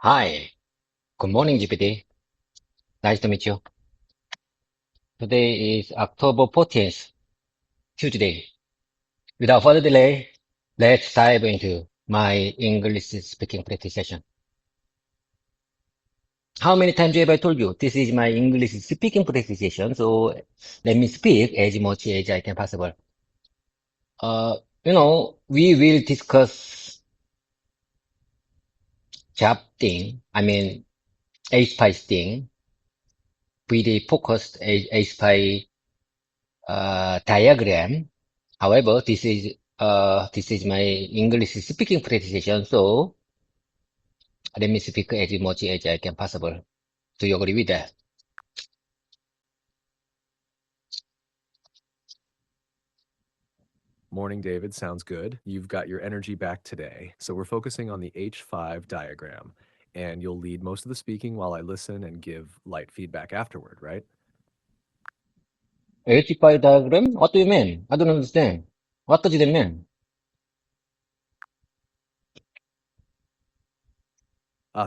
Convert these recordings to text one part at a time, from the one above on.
Hi, good morning, GPT. Nice to meet you. Today is October 14th, Tuesday. Without further delay, let's dive into my English speaking practice session. How many times have I told you this is my English speaking practice session? So let me speak as much as I can possible. Uh, we will discuss job thing. I mean, A-Spice thing with a focused A-Spice diagram. However, this is my English speaking practice session, so let me speak as much as I can possible. Do you agree with that? Morning, David. Sounds good. You've got your energy back today. So we're focusing on the H5 diagram, and you'll lead most of the speaking while I listen and give light feedback afterward, right? H5 diagram? What do you mean? I don't understand. What does it mean?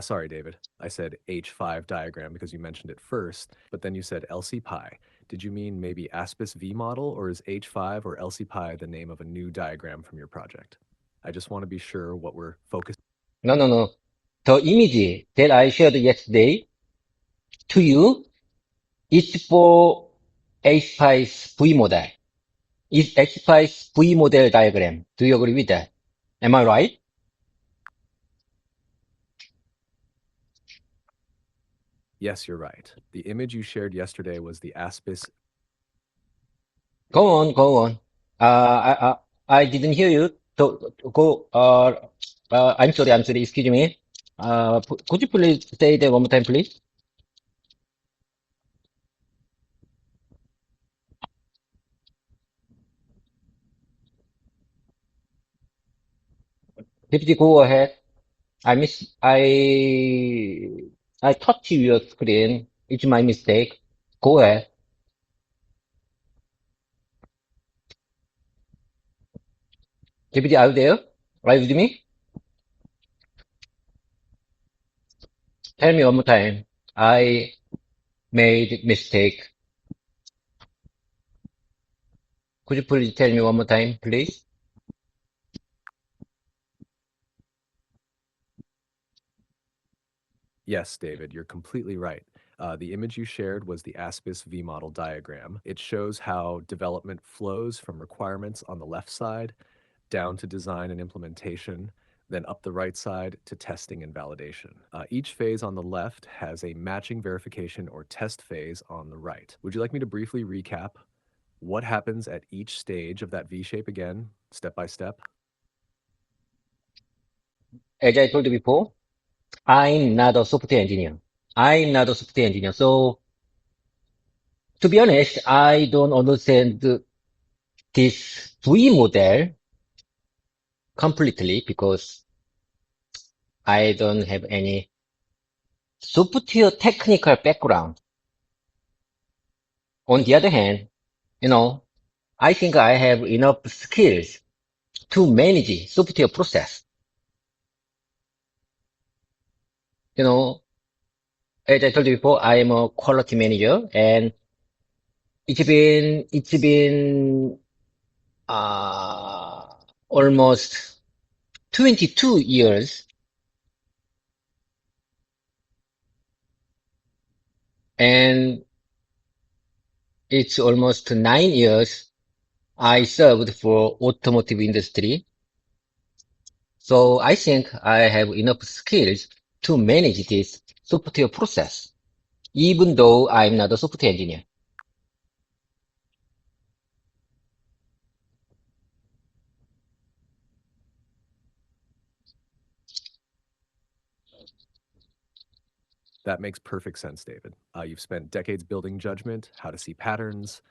Sorry, David. I said H5 diagram because you mentioned it first, but then you said LC pi. Did you mean maybe Aspis V model, or is H5 or LC pi the name of a new diagram from your project? I just want to be sure what we're focused. No, no, no. The image that I shared yesterday to you is for H5 V model. It's H5 V model diagram. Do you agree with that? Am I right? Yes, you're right. The image you shared yesterday was the Aspis. Go on, go on. I didn't hear you. Go, I'm sorry, excuse me. Could you please say that one more time, please? Deputy, go ahead. I touched your screen. It's my mistake. Go ahead. Deputy, are you there? Are you with me? Tell me one more time. I made mistake. Could you please tell me one more time, please? Yes, David, you're completely right. The image you shared was the Aspis V model diagram. It shows how development flows from requirements on the left side down to design and implementation, then up the right side to testing and validation. Each phase on the left has a matching verification or test phase on the right. Would you like me to briefly recap what happens at each stage of that V shape again, step by step? As I told you before, I'm not a software engineer. I'm not a software engineer. So to be honest, I don't understand this V model completely because I don't have any software technical background. On the other hand, you know, I think I have enough skills to manage software process. You know, as I told you before, I am a quality manager and it's been uh, almost 22 years, and it's almost 9 years I served for automotive industry. So I think I have enough skills to manage this software process, even though I'm not a software engineer. That makes perfect sense, David. You've spent decades building judgment, how to see patterns,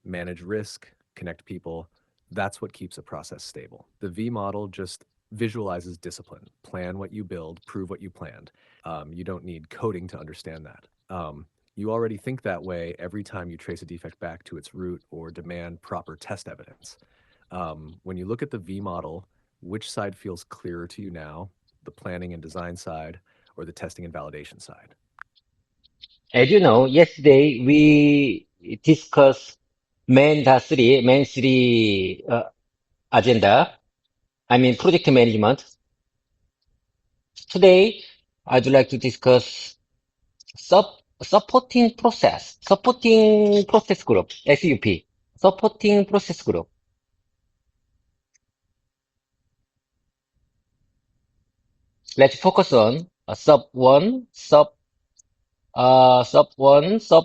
manage risk, connect people. That's what keeps a process stable. The V model just visualizes discipline. Plan what you build, prove what you planned. You don't need coding to understand that. You already think that way every time you trace a defect back to its root or demand proper test evidence. When you look at the V model, which side feels clearer to you now, the planning and design side, or the testing and validation side? As you know, yesterday we discussed main three agenda. I mean project management. Today, I'd like to discuss sup supporting process group, SUP, supporting process group. Let's focus on sub 1, sub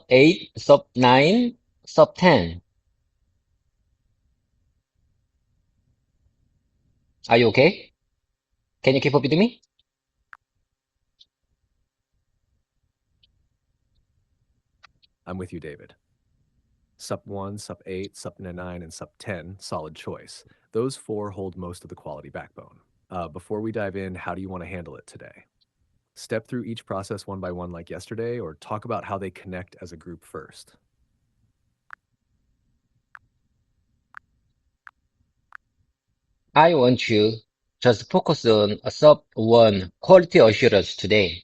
8, sub 9, sub 10. Are you okay? Can you keep up with me? I'm with you, David. Sup 1, Sup 8, Sup 9, and Sup 10, solid choice. Those four hold most of the quality backbone. Before we dive in, how do you want to handle it today? Step through each process one by one like yesterday, or talk about how they connect as a group first? I want you just focus on a sub 1 quality assurance today.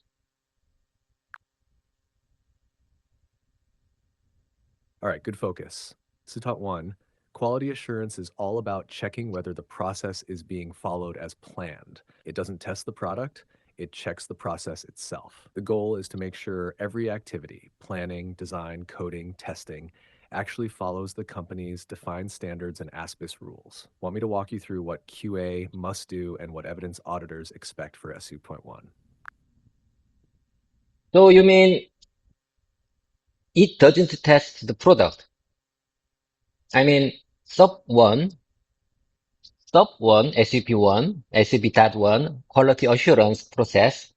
All right, good focus. Sutat 1, quality assurance is all about checking whether the process is being followed as planned. It doesn't test the product, it checks the process itself. The goal is to make sure every activity, planning, design, coding, testing, actually follows the company's defined standards and ASPIS rules. Want me to walk you through what QA must do and what evidence auditors expect for SU.1? So you mean it doesn't test the product? I mean, sub 1, SUP1, SUP.1 quality assurance process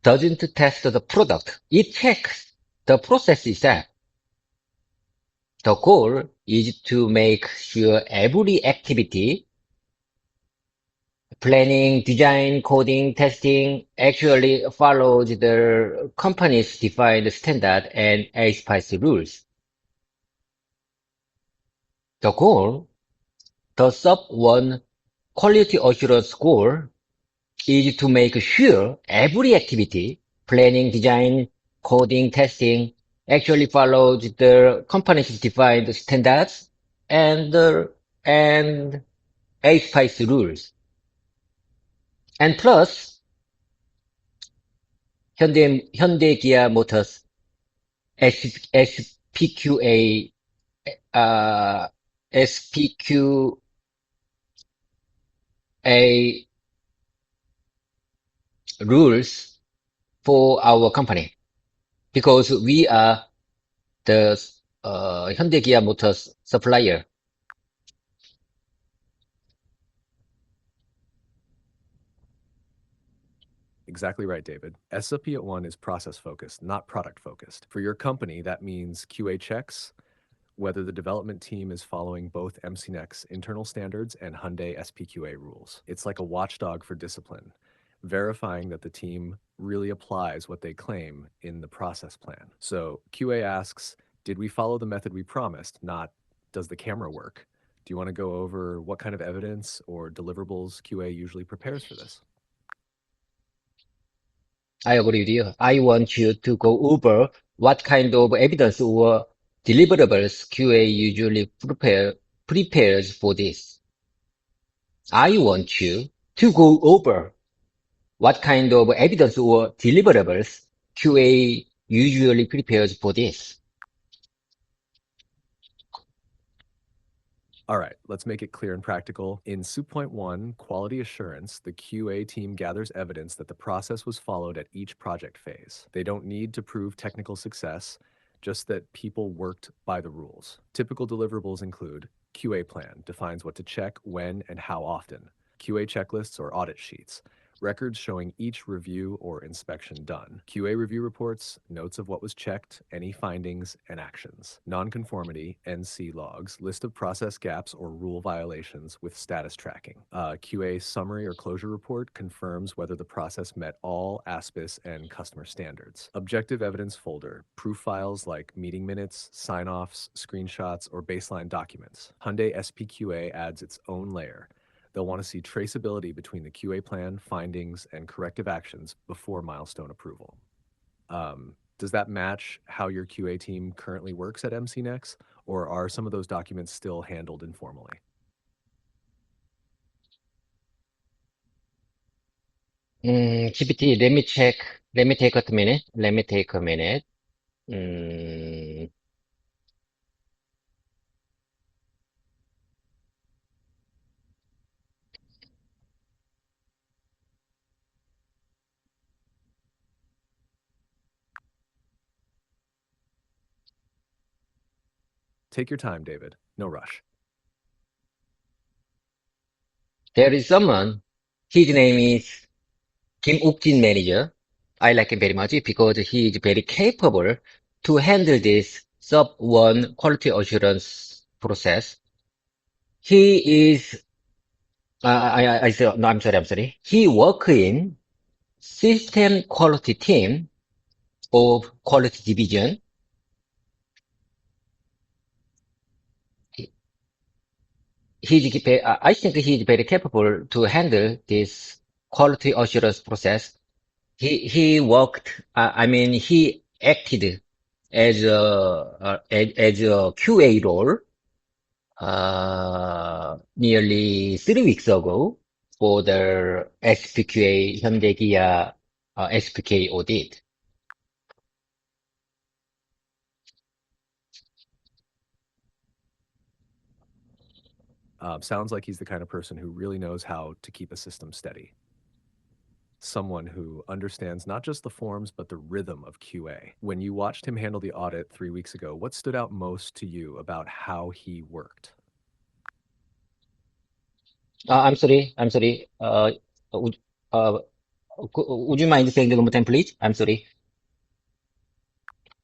doesn't test the product. It checks the process itself. The goal is to make sure every activity, planning, design, coding, testing, actually follows the company's defined standard and ASPICE rules. The goal, the sub 1 quality assurance goal, is to make sure every activity, planning, design, coding, testing, actually follows the company's defined standards and ASPICE rules. And plus, 현대기아 모터스 SPQA, SPQA rules for our company because we are the 현대기아 motors supplier. Exactly right, David. SOP at 1 is process focused, not product focused. For your company, that means QA checks, whether the development team is following both MCNEC's internal standards and Hyundai SPQA rules. It's like a watchdog for discipline, verifying that the team really applies what they claim in the process plan. So QA asks, did we follow the method we promised? Not, does the camera work? Do you want to go over what kind of evidence or deliverables QA usually prepares for this? I agree with you. I want you to go over what kind of evidence or deliverables QA usually prepares for this. I want you to go over what kind of evidence or deliverables QA usually prepares for this. All right, let's make it clear and practical. In SOUP.1, quality assurance, the QA team gathers evidence that the process was followed at each project phase. They don't need to prove technical success, just that people worked by the rules. Typical deliverables include QA plan, defines what to check, when, and how often. QA checklists or audit sheets, records showing each review or inspection done. QA review reports, notes of what was checked, any findings, and actions. Nonconformity, NC logs, list of process gaps or rule violations with status tracking. QA summary or closure report confirms whether the process met all ASPIS and customer standards. Objective evidence folder, proof files like meeting minutes, sign-offs, screenshots, or baseline documents. Hyundai SPQA adds its own layer, They'll want to see traceability between the QA plan, findings, and corrective actions before milestone approval. Does that match how your QA team currently works at MCNext, or are some of those documents still handled informally? GPT, let me check. Let me take a minute. Let me take a minute. Mm, Take your time, David. No rush. there is someone. His name is Kim Uk-jin manager. I like him very much because he is very capable to handle this sub one quality assurance process. He is, I say, no, I'm sorry. He work in system quality team of quality division. I think he's very capable to handle this quality assurance process. He worked, he acted as a QA role, nearly 3 weeks ago for the SPQA, 현대기아, SPK audit. Sounds like he's the kind of person who really knows how to keep a system steady. Someone who understands not just the forms, but the rhythm of QA. When you watched him handle the audit 3 weeks ago, what stood out most to you about how he worked? I'm sorry, I'm sorry. Would, uh, would you mind saying it one more time, please? I'm sorry.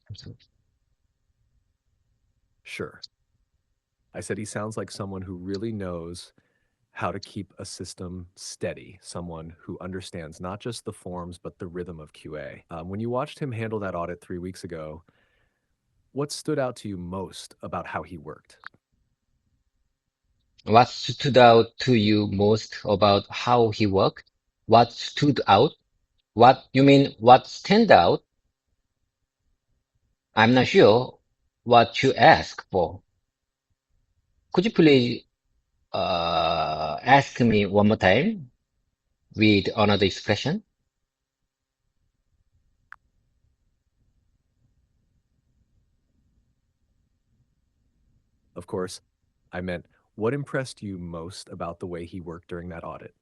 I'm sorry. Sure. I said he sounds like someone who really knows how to keep a system steady, someone who understands not just the forms, but the rhythm of QA. When you watched him handle that audit 3 weeks ago, what stood out to you most about how he worked? What stood out to you most about how he worked? What stood out? What you mean? What stand out? I'm not sure what you ask for. Could you please ask me one more time with another expression? Of course, I meant what impressed you most about the way he worked during that audit?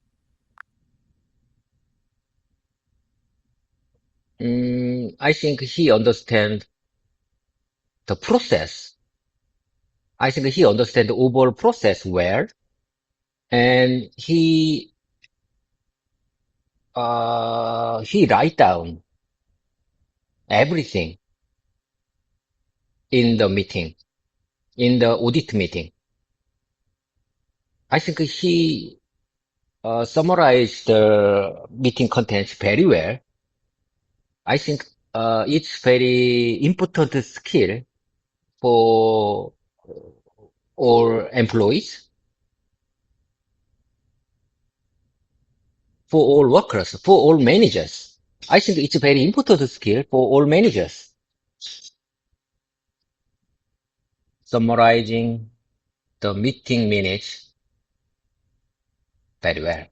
I think he understands the process. I think he understands the overall process well, and he write down everything in the meeting, in the audit meeting. I think he summarized the meeting contents very well. I think it's very important skill for all employees, for all workers, for all managers. I think it's a very important skill for all managers. Summarizing the meeting minutes very well.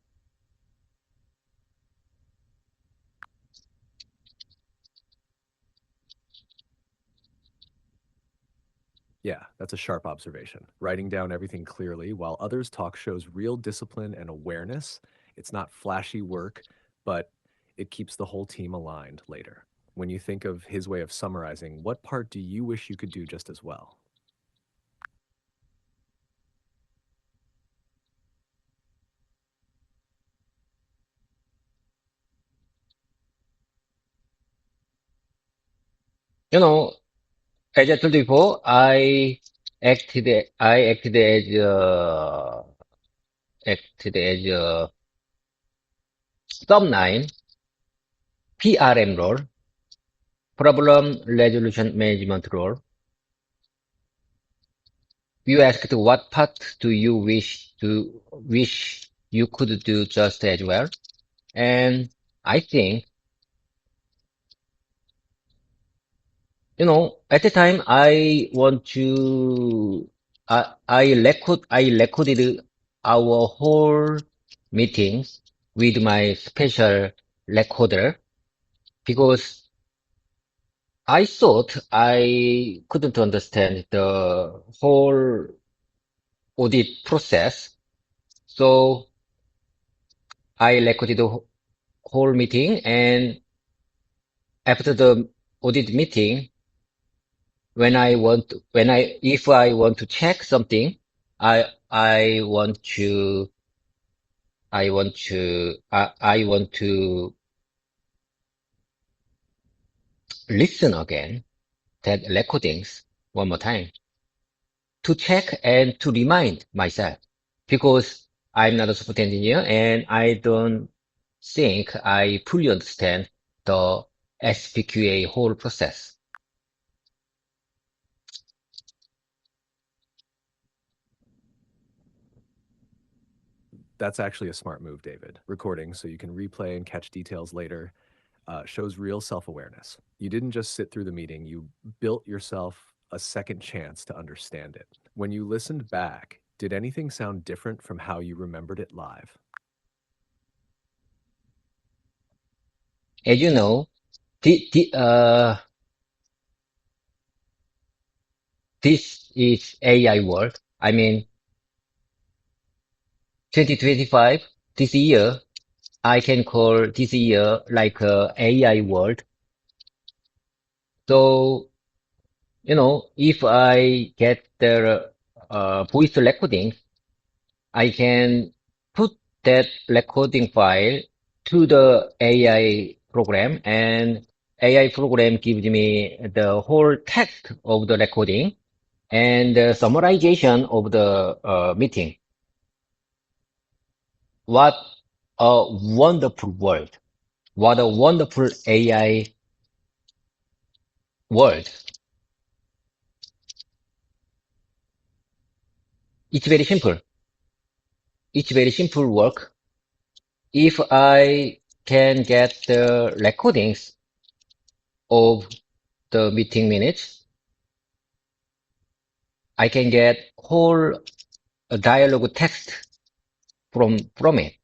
Yeah, that's a sharp observation. Writing down everything clearly while others talk shows real discipline and awareness. It's not flashy work, but it keeps the whole team aligned later. When you think of his way of summarizing, what part do you wish you could do just as well? You know, as I told you before, I acted as a sub 9 PRM role, problem resolution management role. You asked what part do you wish you could do just as well. And I think, at the time I recorded our whole meetings with my special recorder because I thought I couldn't understand the whole audit process. So I recorded the whole meeting, and after the audit meeting, if I want to check something, I want to, I want to listen again that recordings one more time to check and to remind myself because I'm not a software engineer and I don't think I fully understand the SPQA whole process. That's actually a smart move, David. Recording so you can replay and catch details later shows real self awareness. You didn't just sit through the meeting, you built yourself a second chance to understand it. When you listened back, did anything sound different from how you remembered it live? As you know, this is AI world. I mean, 2025, this year, I can call this year like a AI world. So, if I get the voice recording, I can put that recording file to the AI program, and AI program gives me the whole text of the recording and the summarization of the meeting. What a wonderful world. What a wonderful AI world. It's very simple. It's very simple work. If I can get the recordings of the meeting minutes, I can get whole dialogue text from it.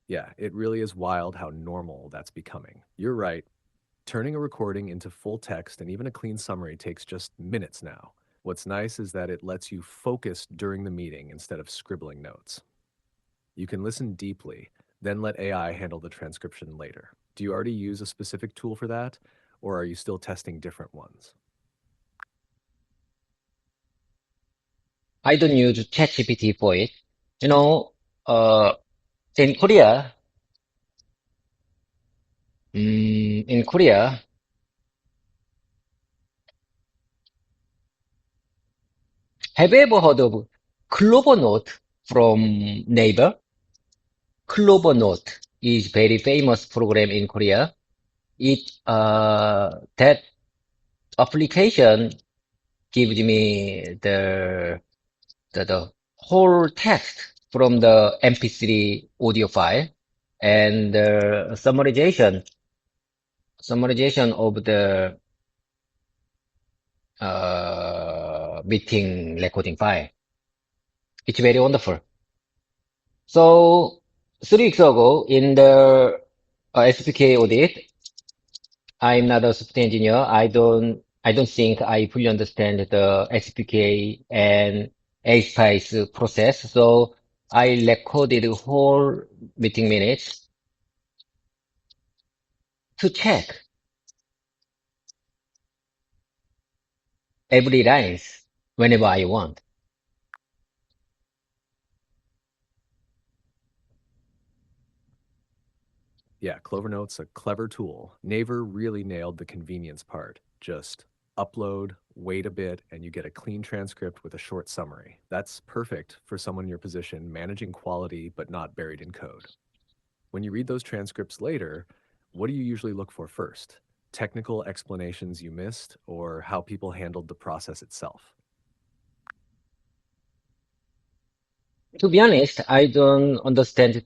Yeah, it really is wild how normal that's becoming. You're right. Turning a recording into full text and even a clean summary takes just minutes now. What's nice is that it lets you focus during the meeting instead of scribbling notes. You can listen deeply, then let AI handle the transcription later. Do you already use a specific tool for that, or are you still testing different ones? I don't use ChatGPT for it. You know, uh, in Korea, in Korea, have you ever heard of Clover Note from Naver? Clover Note is very famous program in Korea. That application gives me the whole text from the MP3 audio file and the summarization of the meeting recording file. It's very wonderful. So 3 weeks ago in the SPK audit, I'm not a software engineer. I don't think I fully understand the SPK and ASPICE process. So I recorded whole meeting minutes to check every lines whenever I want. Yeah, Clovernote's a clever tool. Naver really nailed the convenience part. Just upload, wait a bit, and you get a clean transcript with a short summary. That's perfect for someone in your position, managing quality but not buried in code. When you read those transcripts later, what do you usually look for first? Technical explanations you missed, or how people handled the process itself? To be honest, I don't understand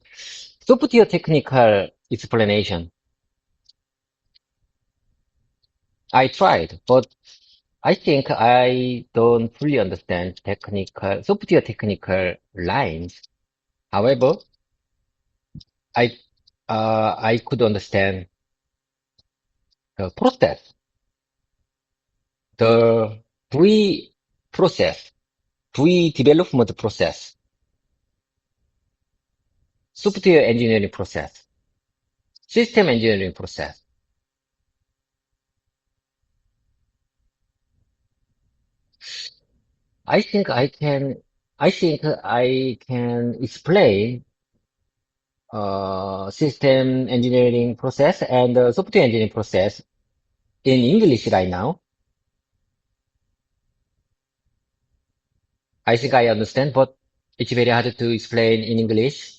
software technical explanation. I tried, but I think I don't fully understand software technical lines. However, I, I could understand the process, the pre-process, pre-development process, software engineering process, system engineering process. I think I can, I think I can explain system engineering process and software engineering process in English right now. I think I understand, but it's very hard to explain in English.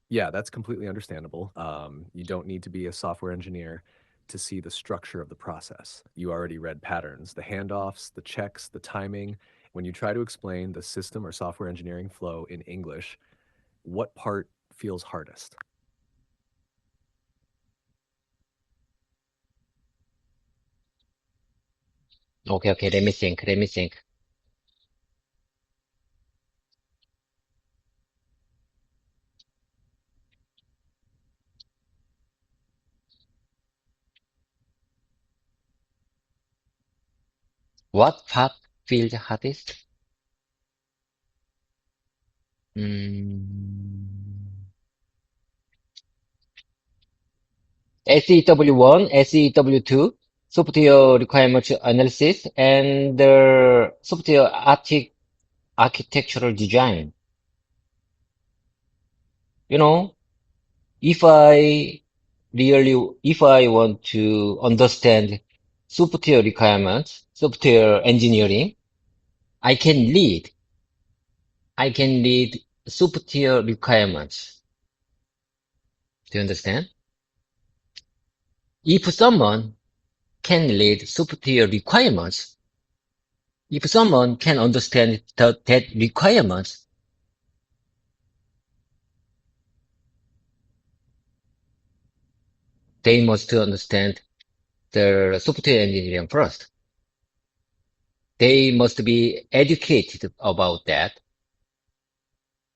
Yeah, that's completely understandable. You don't need to be a software engineer to see the structure of the process. You already read patterns, the handoffs, the checks, the timing. When you try to explain the system or software engineering flow in English, what part feels hardest? Okay, okay, let me think, let me think. What part feels hardest? Mm, SEW1, SEW2, software requirements analysis, and software architectural design. You know, if I want to understand software requirements, software engineering, I can read, I can read software requirements. Do you understand? If someone can read software requirements, if someone can understand that requirements, they must understand the software engineering first. They must be educated about that.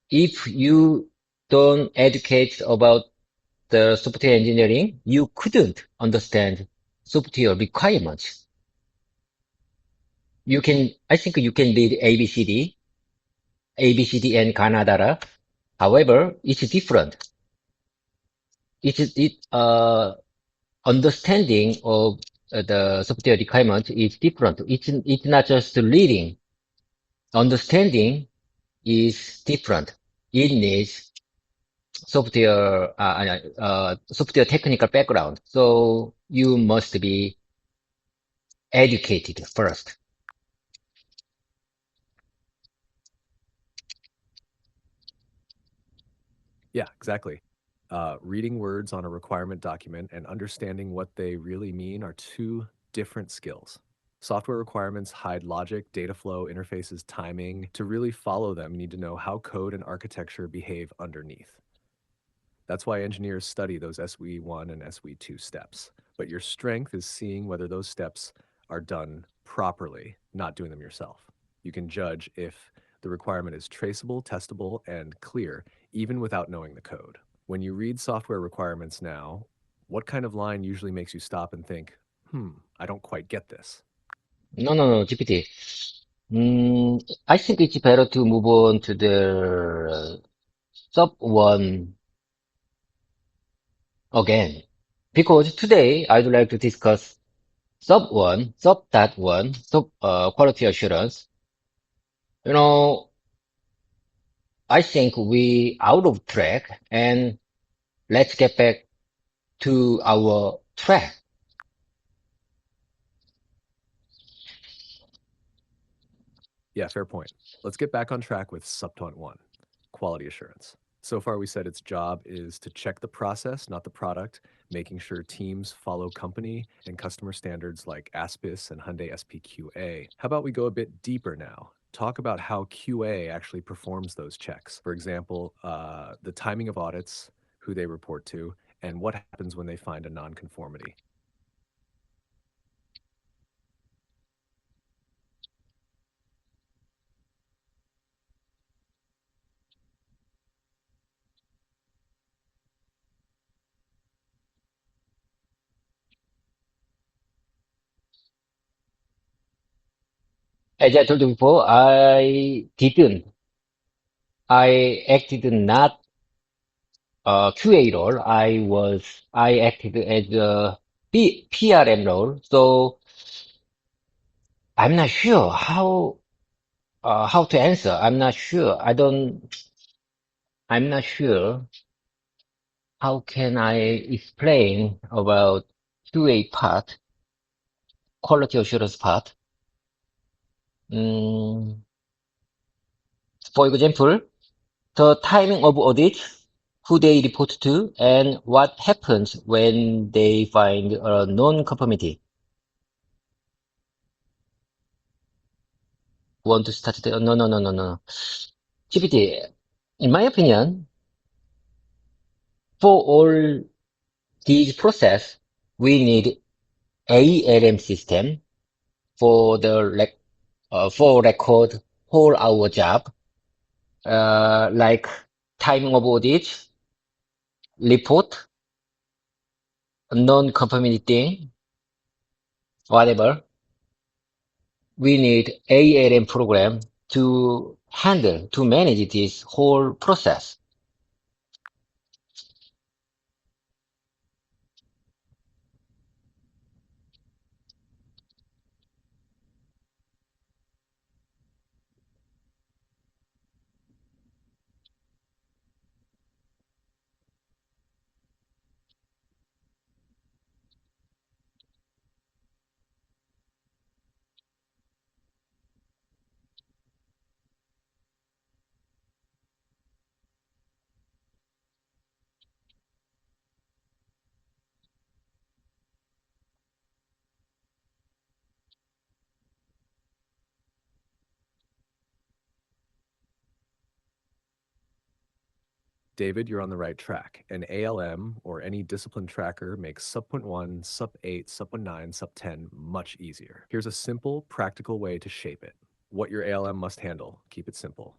If you don't educate about the software engineering, you couldn't understand software requirements. I think you can read ABCD and Canada. However, it's different. Understanding of the software requirement is different. It's not just reading. Understanding is different. It needs software technical background. So you must be educated first. Yeah, exactly. Reading words on a requirement document and understanding what they really mean are two different skills. Software requirements hide logic, data flow, interfaces, timing. To really follow them, you need to know how code and architecture behave underneath. That's why engineers study those SWE1 and SWE2 steps. But your strength is seeing whether those steps are done properly, not doing them yourself. You can judge if the requirement is traceable, testable, and clear, even without knowing the code. When you read software requirements now, what kind of line usually makes you stop and think, I don't quite get this? No, no, no, GPT. I think it's better to move on to the sub one again. Because today I'd like to discuss sub quality assurance. You know, I think we out of track and let's get back to our track. Yeah, fair point. Let's get back on track with subpoint one, quality assurance. So far, we said its job is to check the process, not the product, making sure teams follow company and customer standards like ASPIS and Hyundai SPQA. How about we go a bit deeper now? Talk about how QA actually performs those checks. For example, the timing of audits, who they report to, and what happens when they find a nonconformity. As I told you before, I acted not QA role. I acted as a PRM role. So I'm not sure how to answer. I'm not sure how can I explain about QA part, quality assurance part. Mm, for example, the timing of audit, who they report to, and what happens when they find a non-conformity. Want to start the, no, no, no, no, no. GPT, in my opinion, for all these process, we need ALM system for for record whole our job, like timing of audit, report, non-conformity thing, whatever. We need ALM program to manage this whole process. David, you're on the right track. An ALM or any discipline tracker makes subpoint 1, sub 8, subpoint 9, sub 10 much easier. Here's a simple, practical way to shape it. What your ALM must handle. Keep it simple.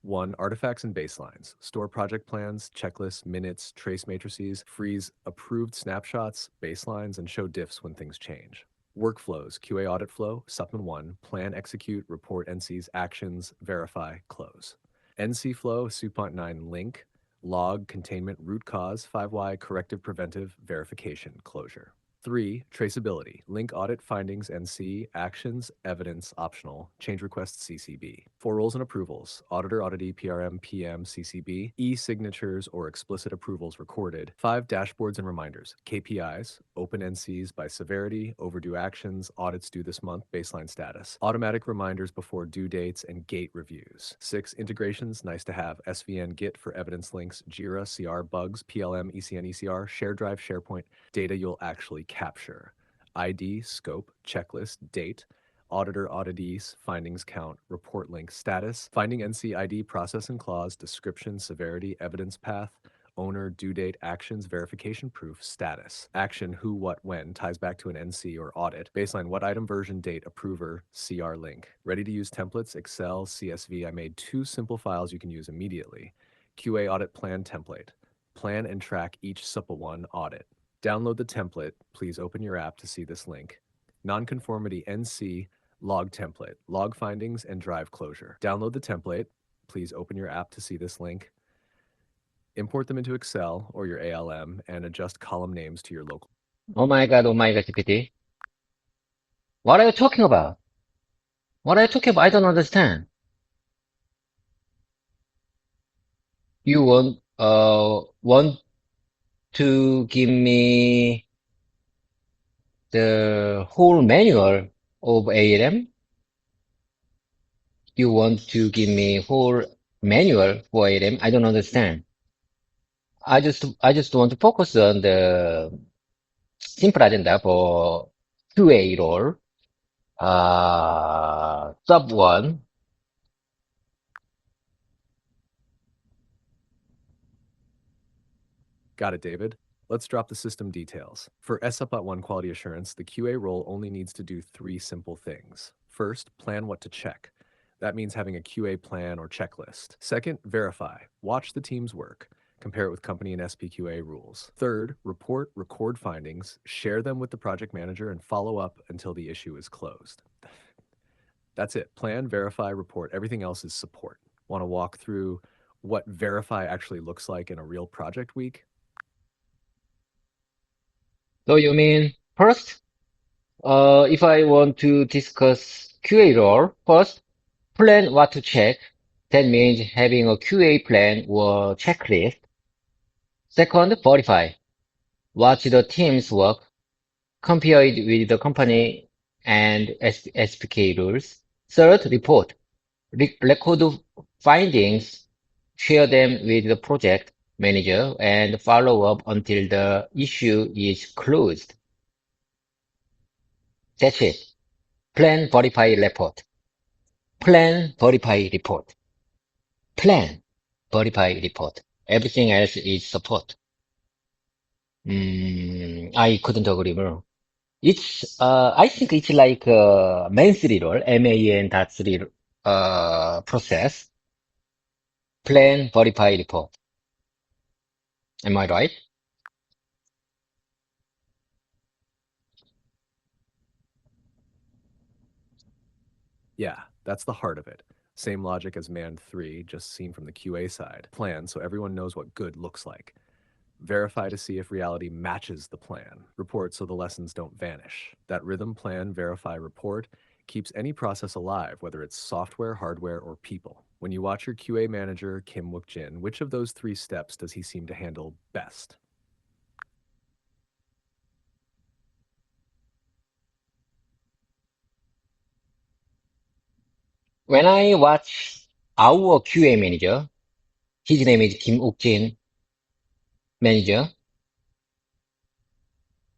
1. Artifacts and baselines. Store project plans, checklists, minutes, trace matrices, freeze approved snapshots, baselines, and show diffs when things change. Workflows, QA audit flow, supplement 1, plan, execute, report NCs, actions, verify, close. NC flow, subpoint 9, link, log, containment, root cause, 5Y, corrective, preventive, verification, closure. 3. Traceability. Link audit findings NC, actions, evidence, optional, change requests CCB. 4 roles and approvals. Auditor, auditee, PRM, PM, CCB. E-signatures or explicit approvals recorded. 5 dashboards and reminders. KPIs, open NCs by severity, overdue actions, audits due this month, baseline status. Automatic reminders before due dates and gate reviews. 6 integrations, nice to have. SVN, Git for evidence links, Jira, CR, bugs, PLM, ECN, ECR, share drive, SharePoint, data you'll actually capture. ID, scope, checklist, date, auditor, auditees, findings count, report link, status, finding NC ID, process and clause, description, severity, evidence path, owner, due date, actions, verification proof, status. Action, who, what, when, ties back to an NC or audit. Baseline, what item, version, date, approver, CR link. Ready to use templates, Excel, CSV. I made 2 simple files you can use immediately. QA audit plan template. Plan and track each SUPA1 audit. Download the template. Please open your app to see this link. Nonconformity NC log template, log findings, and drive closure. Download the template. Please open your app to see this link. Import them into Excel or your ALM and adjust column names to your local. Oh my God, GPT. What are you talking about? What are you talking about? I don't understand. You want to give me the whole manual of ALM? You want to give me whole manual for ALM? I don't understand. I just want to focus on the simple agenda for QA role. Sub one. Got it, David. Let's drop the system details. For SUP1 quality assurance, the QA role only needs to do three simple things. First, plan what to check. That means having a QA plan or checklist. Second, verify. Watch the team's work. Compare it with company and SPQA rules. Third, report, record findings, share them with the project manager, and follow up until the issue is closed. That's it. Plan, verify, report. Everything else is support. Want to walk through what verify actually looks like in a real project week? So you mean first, if I want to discuss QA role, first, plan what to check. That means having a QA plan or checklist. Second, verify. Watch the team's work, compare it with the company and SPK rules. Third, report. Record findings, share them with the project manager, and follow up until the issue is closed. That's it. Plan, verify, report. Plan, verify, report. Plan, verify, report. Everything else is support. I couldn't agree more. I think it's like a man-3 role, MAN dot 3 process. Plan, verify, report. Am I right? Yeah, that's the heart of it. Same logic as Man 3, just seen from the QA side. Plan so everyone knows what good looks like. Verify to see if reality matches the plan. Report so the lessons don't vanish. That rhythm, plan, verify, report keeps any process alive, whether it's software, hardware, or people. When you watch your QA manager, Kim Wook Jin, which of those three steps does he seem to handle best? When I watch our QA manager, his name is Kim Uk-jin manager,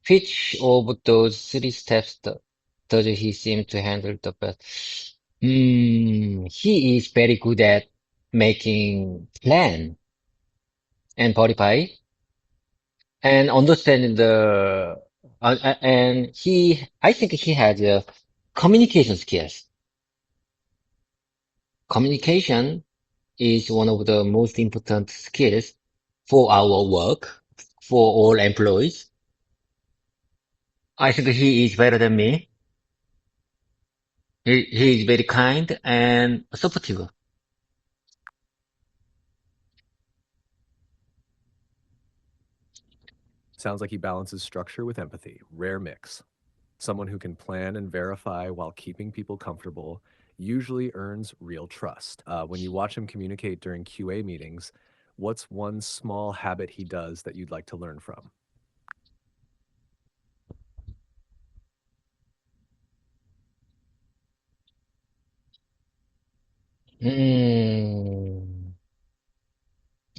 which of those three steps does he seem to handle the best? He is very good at making plan and verify and understanding and I think he has communication skills. Communication is one of the most important skills for our work, for all employees. I think he is better than me. He is very kind and supportive. Sounds like he balances structure with empathy. Rare mix. Someone who can plan and verify while keeping people comfortable usually earns real trust. When you watch him communicate during QA meetings, what's one small habit he does that you'd like to learn from? Hmm.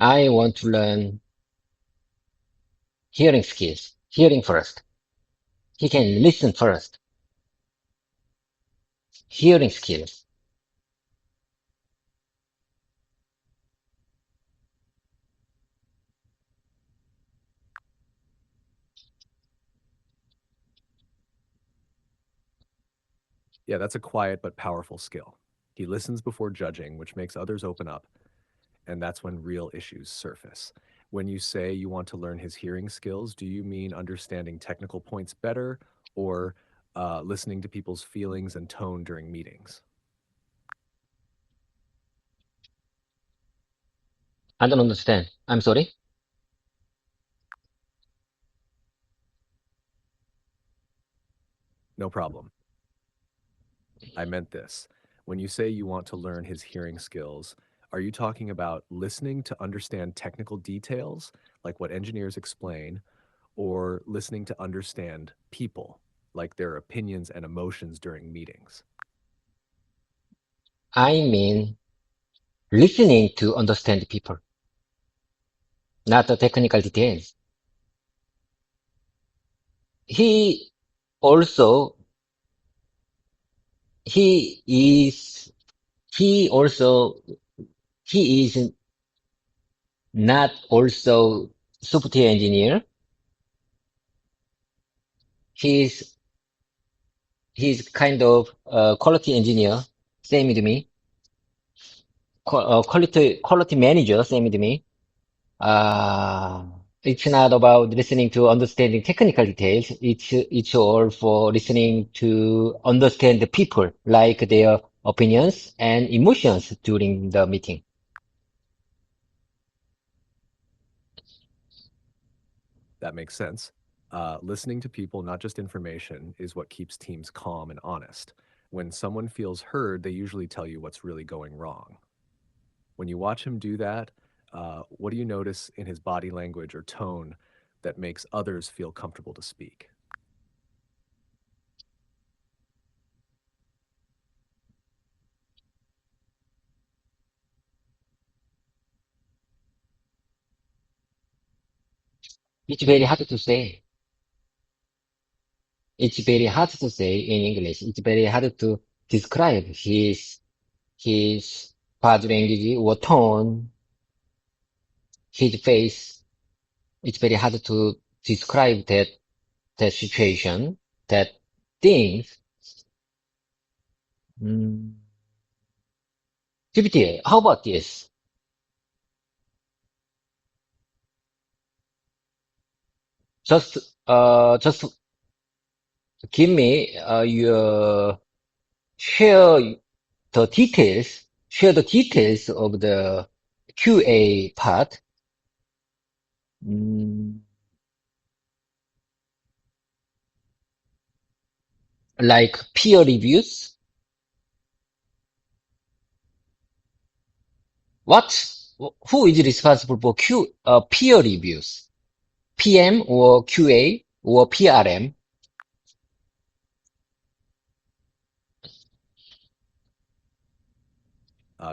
I want to learn hearing skills. Hearing first. He can listen first. Hearing skills. Yeah, that's a quiet but powerful skill. He listens before judging, which makes others open up, and that's when real issues surface. When you say you want to learn his hearing skills, do you mean understanding technical points better or listening to people's feelings and tone during meetings? I don't understand. I'm sorry. No problem. I meant this. When you say you want to learn his hearing skills, Are you talking about listening to understand technical details, like what engineers explain, or listening to understand people, like their opinions and emotions during meetings? I mean, listening to understand people, not the technical details. He also, he is, he also, he is not also software engineer. He's, he's kind of quality engineer, same with me. Quality manager, same with me. Uh, it's not about listening to understanding technical details. It's all for listening to understand the people, like their opinions and emotions during the meeting. That makes sense. Listening to people, not just information, is what keeps teams calm and honest. When someone feels heard, they usually tell you what's really going wrong. When you watch him do that, what do you notice in his body language or tone that makes others feel comfortable to speak? It's very hard to say. It's very hard to say in English. It's very hard to describe his body language or tone, his face. It's very hard to describe that situation, that things. Mm. GPT, how about this? Just give me your share share the details of the QA part. Mm, like peer reviews. What? Who is responsible for peer reviews? PM or QA or PRM?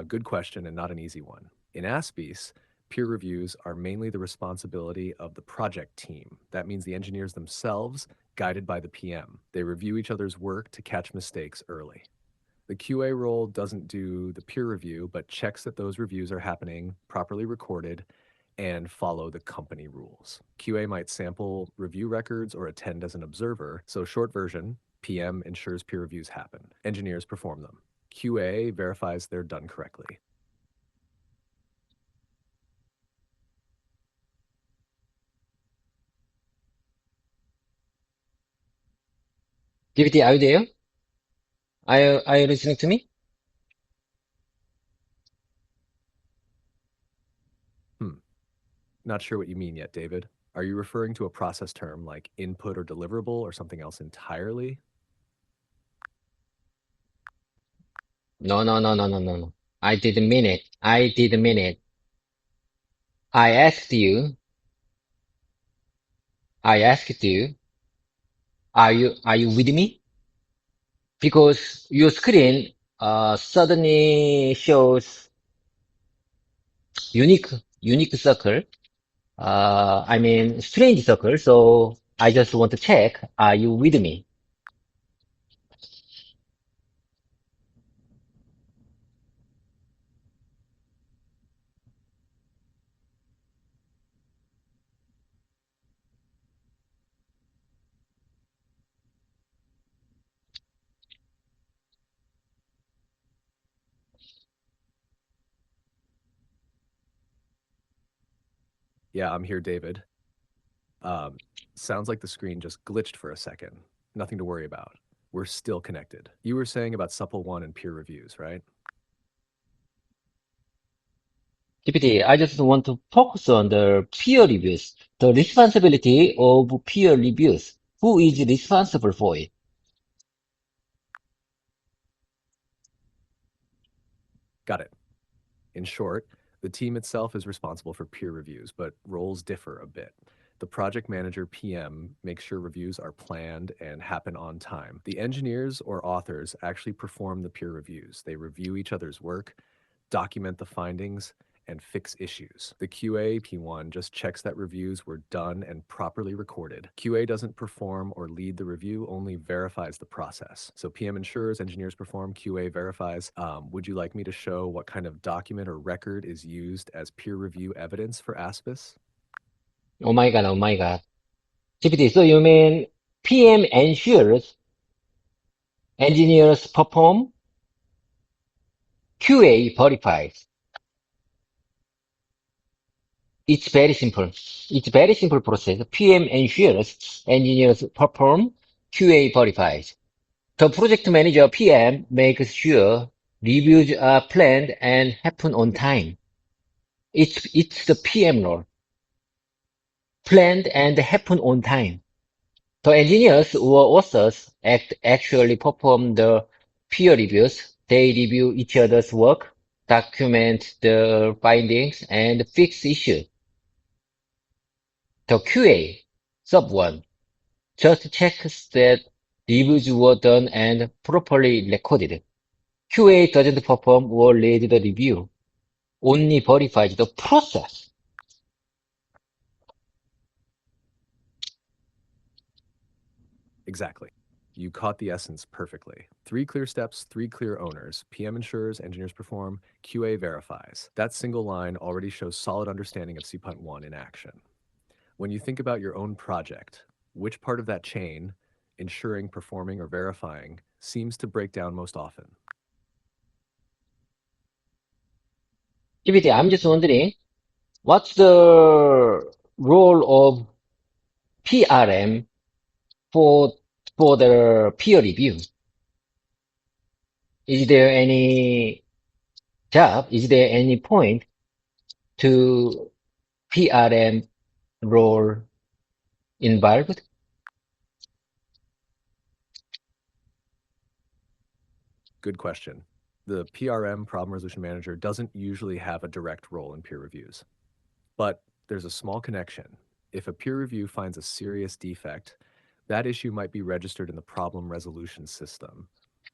Good question and not an easy one. In ASPIS, peer reviews are mainly the responsibility of the project team. That means the engineers themselves, guided by the PM. They review each other's work to catch mistakes early. The QA role doesn't do the peer review, but checks that those reviews are happening, properly recorded, and follow the company rules. QA might sample review records or attend as an observer. So, short version, PM ensures peer reviews happen. Engineers perform them. QA verifies they're done correctly. GPT, are you there? Are you listening to me? Hmm, not sure what you mean yet, David. Are you referring to a process term like input or deliverable or something else entirely? No, no, no, no, no, no, no. I didn't mean it. I didn't mean it. I asked you, I asked you, are you with me? Because your screen, suddenly shows unique, unique circle. I mean, strange circle. So I just want to check, are you with me? Yeah, I'm here, David. Um, Sounds like the screen just glitched for a second. Nothing to worry about. We're still connected. You were saying about Supple One and peer reviews, right? GPT, I just want to focus on the peer reviews, the responsibility of peer reviews. Who is responsible for it? Got it. In short, the team itself is responsible for peer reviews, but roles differ a bit. The project manager PM makes sure reviews are planned and happen on time. The engineers or authors actually perform the peer reviews. They review each other's work, document the findings, and fix issues. The QA P1 just checks that reviews were done and properly recorded. QA doesn't perform or lead the review, only verifies the process. So PM ensures, engineers perform, QA verifies. Would you like me to show what kind of document or record is used as peer review evidence for ASPIS? Oh my God, oh my God. GPT, so you mean PM ensures engineers perform, QA verifies. It's very simple. It's very simple process. PM ensures engineers perform, QA verifies. The project manager PM makes sure reviews are planned and happen on time. It's the PM role. Planned and happen on time. The engineers or authors actually perform the peer reviews. They review each other's work, document the findings, and fix issues. The QA, sub 1, just checks that reviews were done and properly recorded. QA doesn't perform or lead the review, only verifies the process. Exactly. You caught the essence perfectly. 3 clear steps, 3 clear owners. PM ensures, engineers perform, QA verifies. That single line already shows solid understanding of CPUNT 1 in action. When you think about your own project, which part of that chain, ensuring, performing, or verifying, seems to break down most often? GPT, I'm just wondering, what's the role of PRM for the peer review? Is there any job? Is there any point to PRM role involved? Good question. The PRM, Problem Resolution Manager, doesn't usually have a direct role in peer reviews. But there's a small connection. If a peer review finds a serious defect, that issue might be registered in the problem resolution system.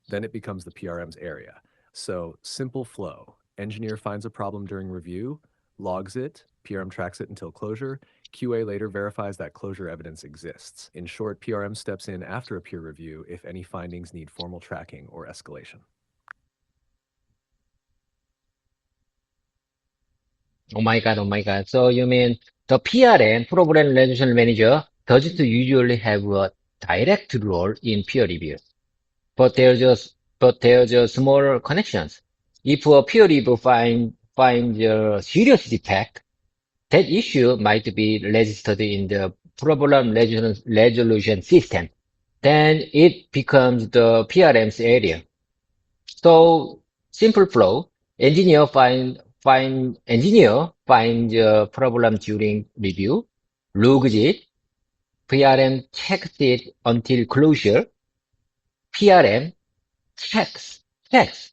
Then it becomes the PRM's area. So simple flow. Engineer finds a problem during review, logs it, PRM tracks it until closure. QA later verifies that closure evidence exists. In short, PRM steps in after a peer review if any findings need formal tracking or escalation. Oh my God, oh my God. So you mean the PRM, Program Resolution Manager, doesn't usually have a direct role in peer review, but there's a small connections. If a peer review finds a serious defect, that issue might be registered in the problem resolution system. Then it becomes the PRM's area. So simple flow. Engineer finds a problem during review, logs it. PRM checks it until closure. PRM checks checks.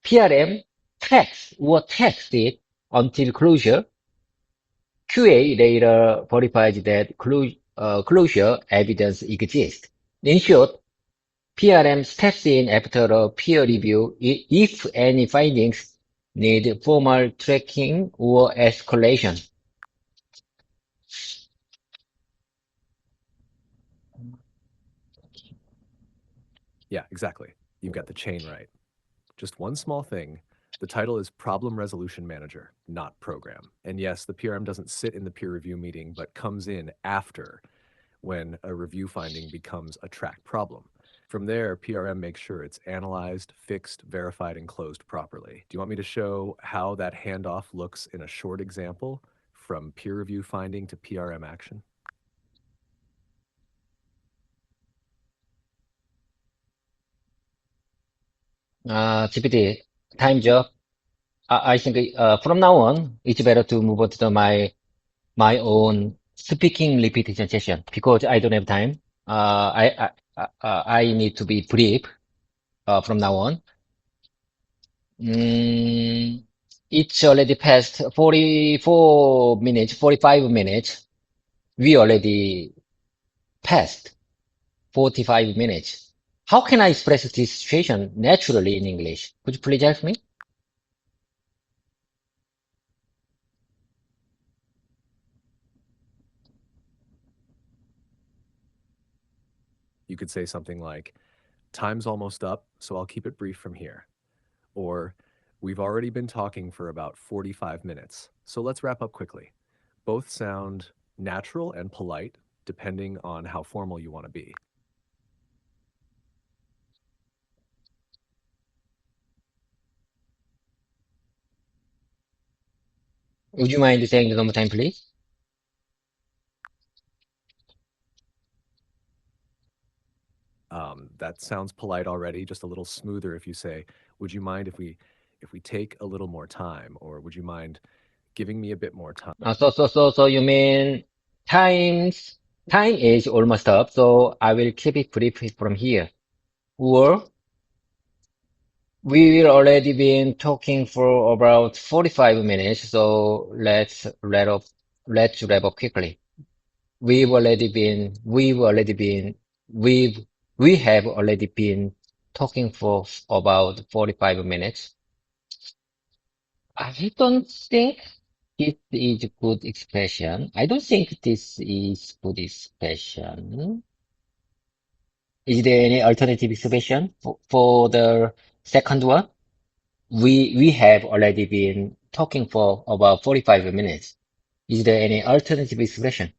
PRM checks or checks it until closure. QA later verifies that closure evidence exists. In short, PRM steps in after a peer review if any findings need formal tracking or escalation. Yeah, exactly. You've got the chain right. Just one small thing. The title is Problem Resolution Manager, not Program. And yes, the PRM doesn't sit in the peer review meeting, but comes in after when a review finding becomes a tracked problem. From there, PRM makes sure it's analyzed, fixed, verified, and closed properly. Do you want me to show how that handoff looks in a short example from peer review finding to PRM action? GPT, time's up. I think from now on, it's better to move on to my own speaking repetition session because I don't have time. I need to be brief from now on. Mm, it's already past 44 minutes, 45 minutes. We already passed 45 minutes. How can I express this situation naturally in English? Could you please help me? You could say something like, time's almost up, so I'll keep it brief from here. Or, we've already been talking for about 45 minutes, so let's wrap up quickly. Both sound natural and polite, depending on how formal you want to be. Would you mind saying the number time, please? That sounds polite already, just a little smoother if you say, would you mind if we take a little more time, or would you mind giving me a bit more time? So you mean times, time is almost up, so I will keep it brief from here. Or we will already been talking for about 45 minutes, so let's wrap up quickly. We've already been, we've, we have already been talking for about 45 minutes. I don't think this is a good expression. I don't think this is good expression. Is there any alternative expression for the second one? We have already been talking for about 45 minutes. Is there any alternative expression?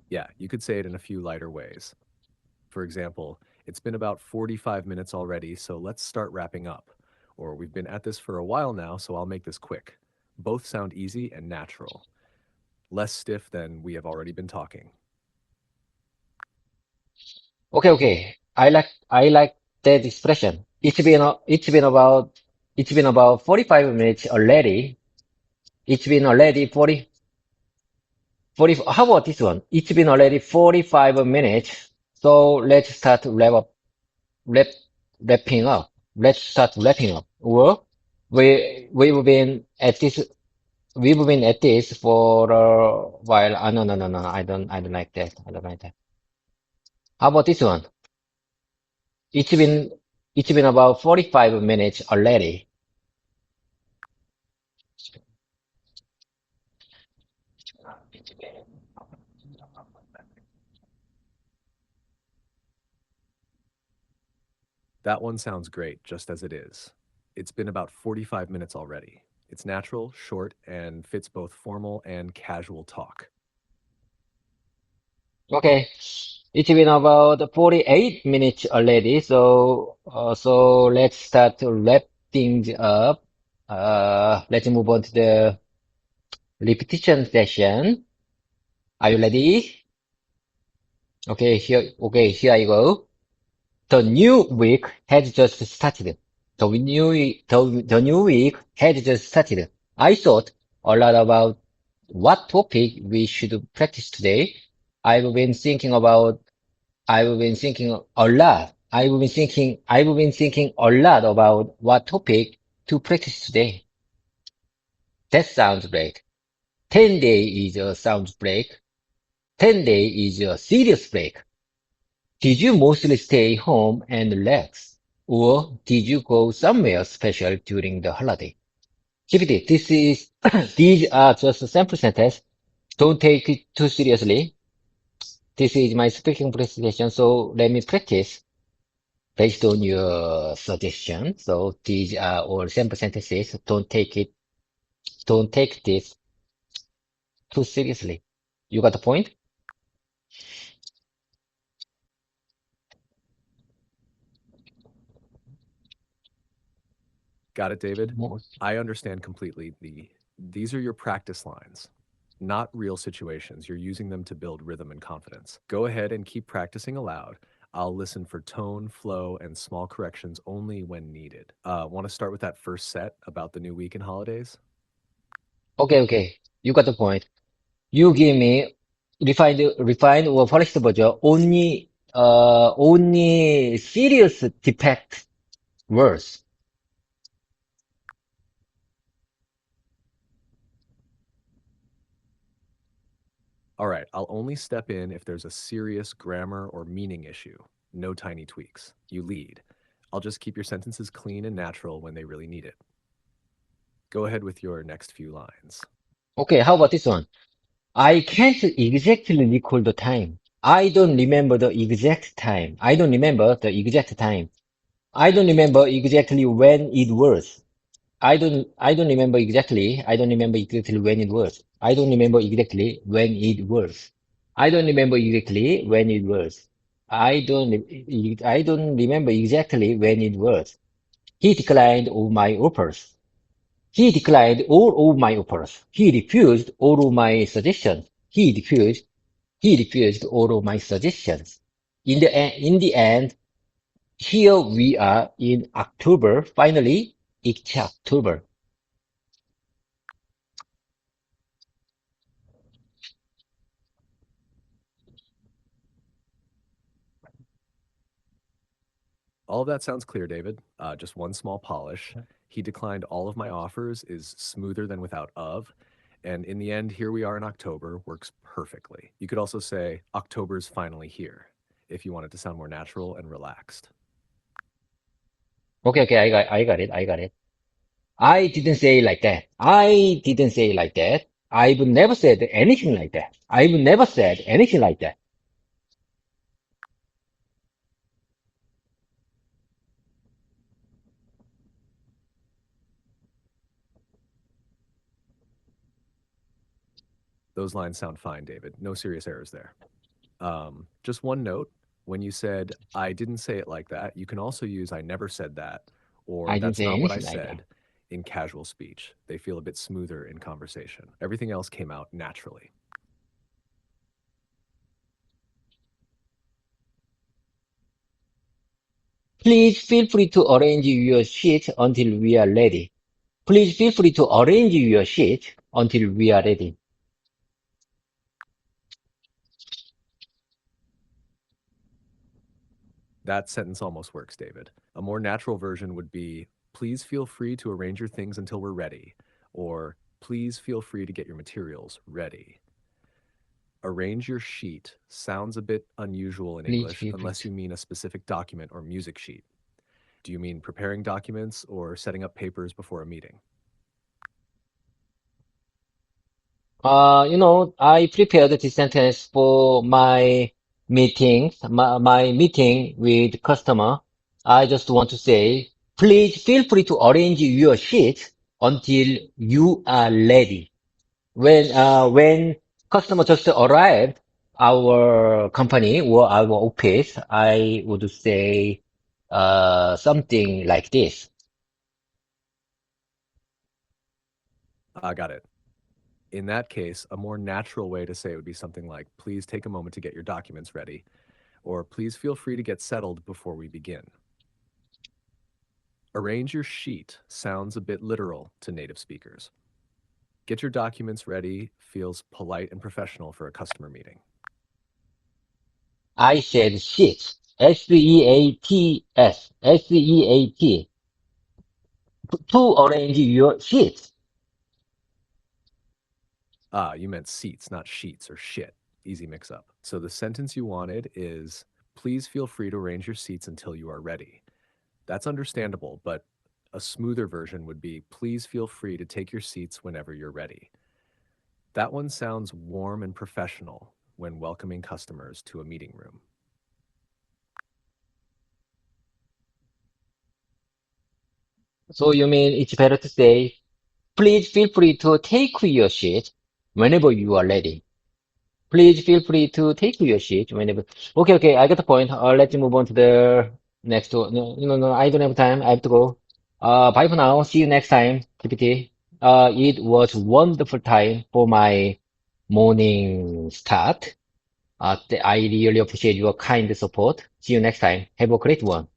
Yeah, you could say it in a few lighter ways. For example, it's been about 45 minutes already, so let's start wrapping up. Or we've been at this for a while now, so I'll make this quick. Both sound easy and natural, less stiff than we have already been talking. Okay. I like that expression. It's been about 45 minutes already. It's been already 40. How about this one? It's been already 45 minutes. So let's start wrap, wrapping up. Let's start wrapping up. Or we've been at this we've been at this for a while. No. I don't like that. I don't like that. How about this one? It's been it's been about 45 minutes already. That one sounds great, just as it is. It's been about 45 minutes already. It's natural, short, and fits both formal and casual talk. Okay. It's been about 48 minutes already. So let's start to wrap things up. Let's move on to the repetition session. Are you ready? Okay, here I go. The new week has just started. The new week has just started. I thought a lot about what topic we should practice today. I've been thinking about, I've been thinking a lot. I've been thinking a lot about what topic to practice today. That sounds great. 10 day is a sound break. 10 day is a serious break. Did you mostly stay home and relax? Or did you go somewhere special during the holiday? GPT, these are just sample sentences. Don't take it too seriously. This is my speaking presentation, so let me practice based on your suggestion. So these are all sample sentences. Don't take this too seriously. You got the point? Got it, David? I understand completely. These are your practice lines, not real situations. You're using them to build rhythm and confidence. Go ahead and keep practicing aloud. I'll listen for tone, flow, and small corrections only when needed. Want to start with that first set about the new week and holidays? Okay. You got the point. You give me refined or polished version only only serious defect worse. All right, I'll only step in if there's a serious grammar or meaning issue. No tiny tweaks. You lead. I'll just keep your sentences clean and natural when they really need it. Go ahead with your next few lines. Okay, how about this one? I can't exactly recall the time. I don't remember the exact time. I don't remember the exact time. I don't remember exactly when it was. I don't remember exactly. I don't remember exactly when it was. I don't remember exactly when it was. I don't remember exactly when it was. I don't remember exactly when it was. He declined all my offers. He declined all of my offers. He refused all of my suggestions. He refused all of my suggestions. In the end, here we are in October. Finally, it's October. All of that sounds clear, David. Just one small polish. He declined all of my offers is smoother than without of. And in the end, here we are in October works perfectly. You could also say October's finally here if you want it to sound more natural and relaxed. Okay, I got it. I didn't say it like that. I didn't say it like that. I've never said anything like that. I've never said anything like that. Those lines sound fine, David. No serious errors there. Just one note, when you said, I didn't say it like that, you can also use I never said that, or I didn't that's say not what I anything like that. said in casual speech. They feel a bit smoother in conversation. Everything else came out naturally. Please feel free to arrange your sheet until we are ready. Please feel free to arrange your sheet until we are ready. That sentence almost works, David. A more natural version would be, please feel free to arrange your things until we're ready, or please feel free to get your materials ready. Arrange your sheet sounds a bit unusual in Please English feel free unless to. you mean a specific document or music sheet. Do you mean preparing documents or setting up papers before a meeting? I prepared this sentence for my meeting with customer. I just want to say, please feel free to arrange your sheet until you are ready. When customer just arrived, our company or our office, I would say, something like this. I got it. In that case, a more natural way to say it would be something like, please take a moment to get your documents ready, or please feel free to get settled before we begin. Arrange your sheet sounds a bit literal to native speakers. Get your documents ready feels polite and professional for a customer meeting. I said sheets. Seats. Seat. To arrange your sheets. Ah, you meant seats, not sheets or shit. Easy mix up. So the sentence you wanted is, please feel free to arrange your seats until you are ready. That's understandable, but a smoother version would be, please feel free to take your seats whenever you're ready. That one sounds warm and professional when welcoming customers to a meeting room. So you mean it's better to say, please feel free to take your sheet whenever you are ready. Please feel free to take your sheet whenever. Okay, I get the point. Let's move on to the next one. No, I don't have time. I have to go. Bye for now. See you next time, PPT. It was wonderful time for my morning start. I really appreciate your kind support. See you next time. Have a great one.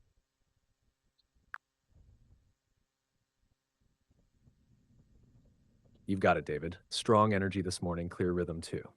You've got it, David. Strong energy this morning, clear rhythm too.